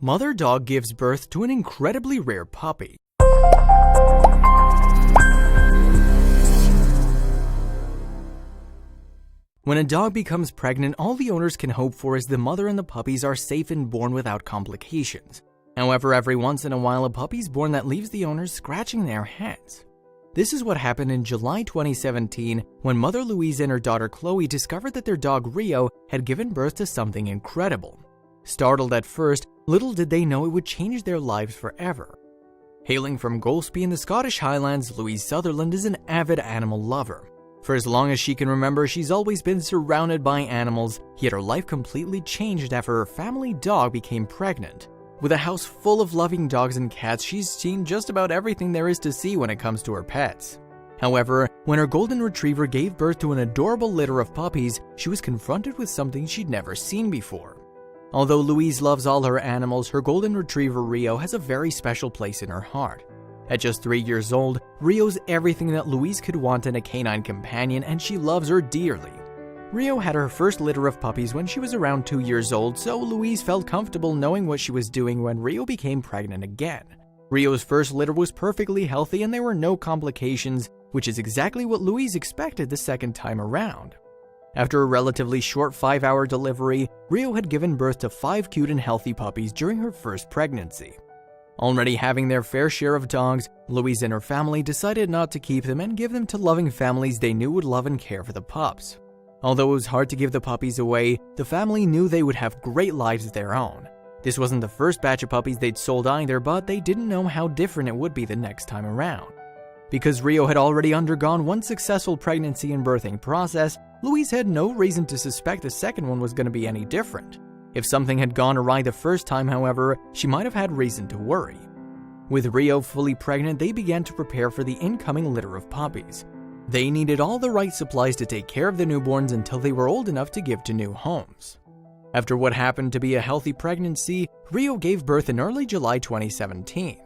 Mother dog gives birth to an incredibly rare puppy. When a dog becomes pregnant, all the owners can hope for is the mother and the puppies are safe and born without complications. However, every once in a while, a puppy's born that leaves the owners scratching their heads. This is what happened in July 2017 when Mother Louise and her daughter Chloe discovered that their dog Rio had given birth to something incredible. Startled at first, little did they know it would change their lives forever. Hailing from Golspie in the Scottish Highlands, Louise Sutherland is an avid animal lover. For as long as she can remember, she's always been surrounded by animals, yet her life completely changed after her family dog became pregnant. With a house full of loving dogs and cats, she's seen just about everything there is to see when it comes to her pets. However, when her golden retriever gave birth to an adorable litter of puppies, she was confronted with something she'd never seen before. Although Louise loves all her animals, her golden retriever Rio has a very special place in her heart. At just 3 years old, Rio's everything that Louise could want in a canine companion, and she loves her dearly. Rio had her first litter of puppies when she was around 2 years old, so Louise felt comfortable knowing what she was doing when Rio became pregnant again. Rio's first litter was perfectly healthy and there were no complications, which is exactly what Louise expected the second time around. After a relatively short 5-hour delivery, Rio had given birth to 5 cute and healthy puppies during her first pregnancy. Already having their fair share of dogs, Louise and her family decided not to keep them and give them to loving families they knew would love and care for the pups. Although it was hard to give the puppies away, the family knew they would have great lives of their own. This wasn't the first batch of puppies they'd sold either, but they didn't know how different it would be the next time around. Because Rio had already undergone one successful pregnancy and birthing process, Louise had no reason to suspect the second one was going to be any different. If something had gone awry the first time, however, she might have had reason to worry. With Rio fully pregnant, they began to prepare for the incoming litter of puppies. They needed all the right supplies to take care of the newborns until they were old enough to give to new homes. After what happened to be a healthy pregnancy, Rio gave birth in early July 2017.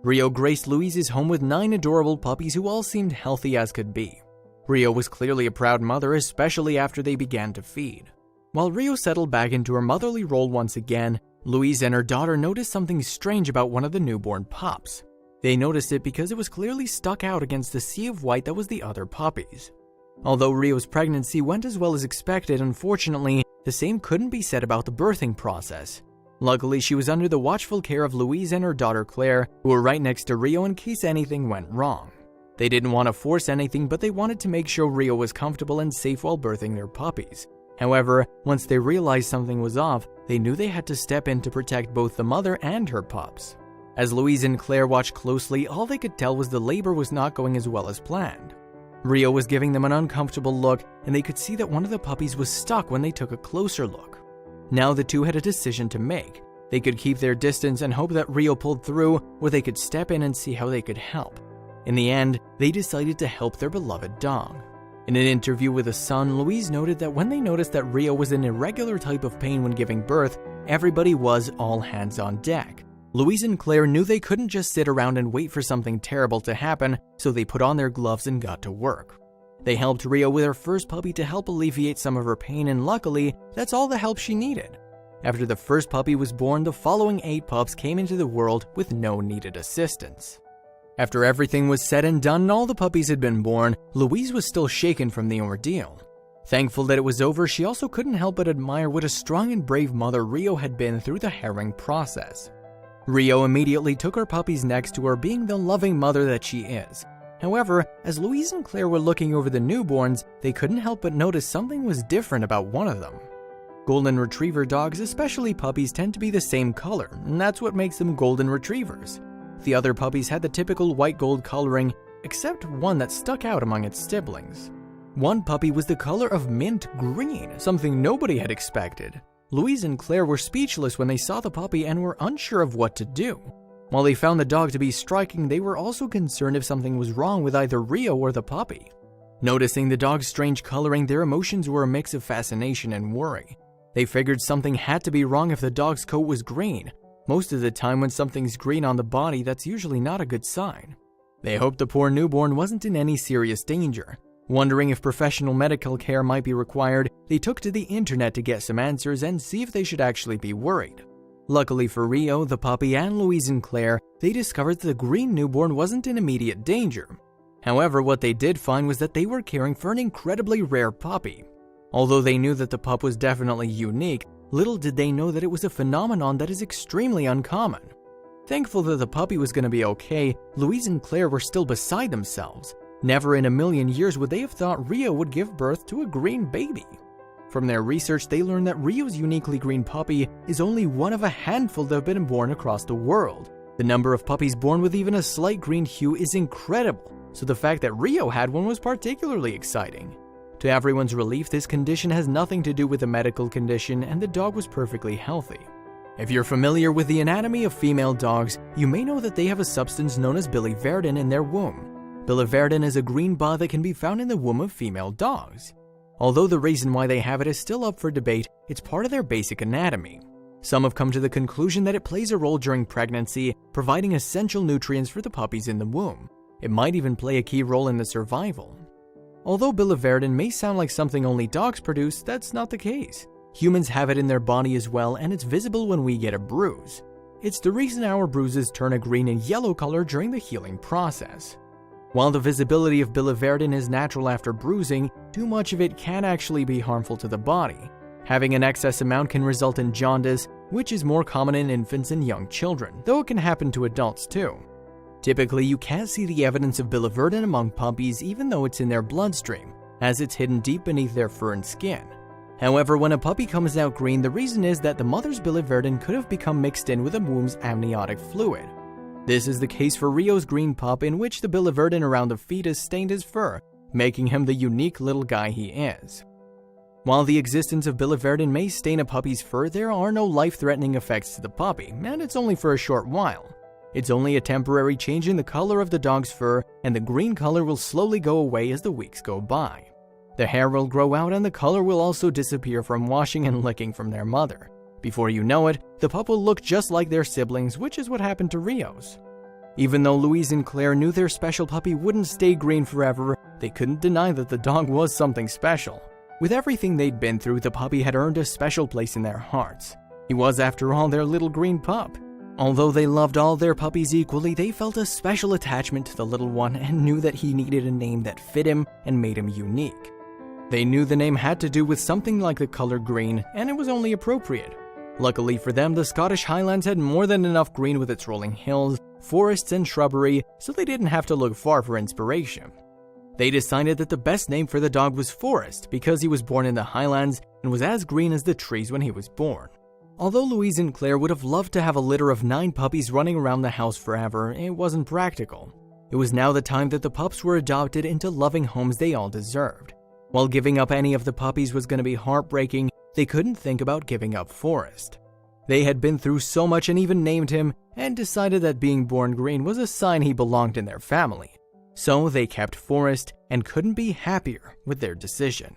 Rio graced Louise's home with 9 adorable puppies who all seemed healthy as could be. Rio was clearly a proud mother, especially after they began to feed. While Rio settled back into her motherly role once again, Louise and her daughter noticed something strange about one of the newborn pups. They noticed it because it was clearly stuck out against the sea of white that was the other puppies. Although Rio's pregnancy went as well as expected, unfortunately, the same couldn't be said about the birthing process. Luckily, she was under the watchful care of Louise and her daughter Claire, who were right next to Rio in case anything went wrong. They didn't want to force anything, but they wanted to make sure Rio was comfortable and safe while birthing their puppies. However, once they realized something was off, they knew they had to step in to protect both the mother and her pups. As Louise and Claire watched closely, all they could tell was the labor was not going as well as planned. Rio was giving them an uncomfortable look, and they could see that one of the puppies was stuck when they took a closer look. Now the two had a decision to make. They could keep their distance and hope that Rio pulled through, or they could step in and see how they could help. In the end, they decided to help their beloved dog. In an interview with The Sun, Louise noted that when they noticed that Rio was in an irregular type of pain when giving birth, everybody was all hands on deck. Louise and Claire knew they couldn't just sit around and wait for something terrible to happen, so they put on their gloves and got to work. They helped Rio with her first puppy to help alleviate some of her pain, and luckily, that's all the help she needed. After the first puppy was born, the following 8 pups came into the world with no needed assistance. After everything was said and done and all the puppies had been born, Louise was still shaken from the ordeal. Thankful that it was over, she also couldn't help but admire what a strong and brave mother Rio had been through the harrowing process. Rio immediately took her puppies next to her, being the loving mother that she is. However, as Louise and Claire were looking over the newborns, they couldn't help but notice something was different about one of them. Golden Retriever dogs, especially puppies, tend to be the same color, and that's what makes them Golden Retrievers. The other puppies had the typical white-gold coloring, except one that stuck out among its siblings. One puppy was the color of mint green, something nobody had expected. Louise and Claire were speechless when they saw the puppy and were unsure of what to do. While they found the dog to be striking, they were also concerned if something was wrong with either Rio or the puppy. Noticing the dog's strange coloring, their emotions were a mix of fascination and worry. They figured something had to be wrong if the dog's coat was green. Most of the time when something's green on the body, that's usually not a good sign. They hoped the poor newborn wasn't in any serious danger. Wondering if professional medical care might be required, they took to the internet to get some answers and see if they should actually be worried. Luckily for Rio, the puppy, and Louise and Claire, they discovered that the green newborn wasn't in immediate danger. However, what they did find was that they were caring for an incredibly rare puppy. Although they knew that the pup was definitely unique, little did they know that it was a phenomenon that is extremely uncommon. Thankful that the puppy was going to be okay, Louise and Claire were still beside themselves. Never in a million years would they have thought Rio would give birth to a green baby. From their research, they learned that Rio's uniquely green puppy is only one of a handful that have been born across the world. The number of puppies born with even a slight green hue is incredible, so the fact that Rio had one was particularly exciting. To everyone's relief, this condition has nothing to do with a medical condition, and the dog was perfectly healthy. If you're familiar with the anatomy of female dogs, you may know that they have a substance known as biliverdin in their womb. Biliverdin is a green bud that can be found in the womb of female dogs. Although the reason why they have it is still up for debate, it's part of their basic anatomy. Some have come to the conclusion that it plays a role during pregnancy, providing essential nutrients for the puppies in the womb. It might even play a key role in the survival. Although biliverdin may sound like something only dogs produce, that's not the case. Humans have it in their body as well, and it's visible when we get a bruise. It's the reason our bruises turn a green and yellow color during the healing process. While the visibility of biliverdin is natural after bruising, too much of it can actually be harmful to the body. Having an excess amount can result in jaundice, which is more common in infants and young children, though it can happen to adults too. Typically, you can't see the evidence of biliverdin among puppies even though it's in their bloodstream, as it's hidden deep beneath their fur and skin. However, when a puppy comes out green, the reason is that the mother's biliverdin could have become mixed in with the womb's amniotic fluid. This is the case for Rio's green pup, in which the biliverdin around the fetus stained his fur, making him the unique little guy he is. While the existence of biliverdin may stain a puppy's fur, there are no life-threatening effects to the puppy, and it's only for a short while. It's only a temporary change in the color of the dog's fur, and the green color will slowly go away as the weeks go by. The hair will grow out and the color will also disappear from washing and licking from their mother. Before you know it, the pup will look just like their siblings, which is what happened to Rio's. Even though Louise and Claire knew their special puppy wouldn't stay green forever, they couldn't deny that the dog was something special. With everything they'd been through, the puppy had earned a special place in their hearts. He was, after all, their little green pup. Although they loved all their puppies equally, they felt a special attachment to the little one and knew that he needed a name that fit him and made him unique. They knew the name had to do with something like the color green, and it was only appropriate. Luckily for them, the Scottish Highlands had more than enough green with its rolling hills, forests, and shrubbery, so they didn't have to look far for inspiration. They decided that the best name for the dog was Forest because he was born in the Highlands and was as green as the trees when he was born. Although Louise and Claire would have loved to have a litter of 9 puppies running around the house forever, it wasn't practical. It was now the time that the pups were adopted into loving homes they all deserved. While giving up any of the puppies was going to be heartbreaking, they couldn't think about giving up Forest. They had been through so much and even named him, and decided that being born green was a sign he belonged in their family. So they kept Forest and couldn't be happier with their decision.